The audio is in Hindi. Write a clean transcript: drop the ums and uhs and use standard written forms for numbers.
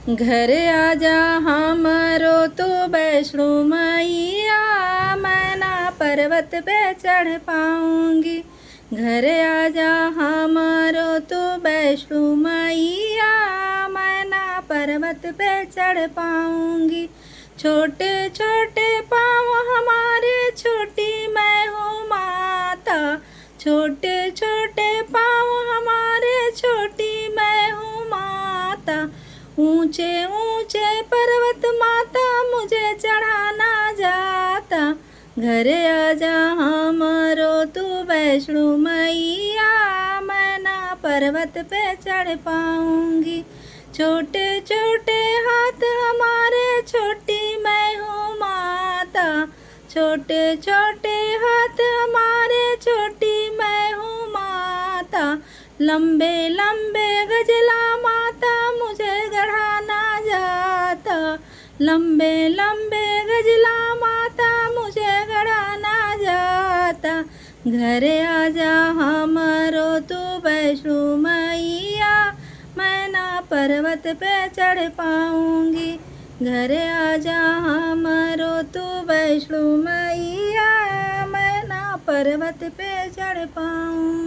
घर आजा हमरो तो वैष्णो मैया, मैं ना पर्वत पे चढ़ पाऊंगी। घर आजा हमरो तो वैष्णो मैया, मैं ना पर्वत पे चढ़ पाऊंगी। छोटे छोटे पाँव हमारे, छोटी मैं हूँ माता। छोटे छोटे पाँव हमारे, छोटी मैं हूँ माता। ऊंचे ऊंचे पर्वत माता मुझे चढ़ाना जाता। घर आजा हमरो तू वैष्णो मैया, मैं ना पर्वत पे चढ़ पाऊंगी। छोटे छोटे हाथ हमारे, छोटी मैं हूँ माता। छोटे छोटे हाथ हमारे, छोटी मैं हूँ माता। लंबे लंबे गजला माता मुझे गढ़ाना जाता। लंबे लंबे गजला माता मुझे गढ़ाना जाता। घर आजा हमरो तू वैष्णो मैया, मैं ना पर्वत पे चढ़ पाऊंगी। घर आजा हमरो तू वैष्णो मैया, मैं ना पर्वत पे चढ़ पाऊंगी।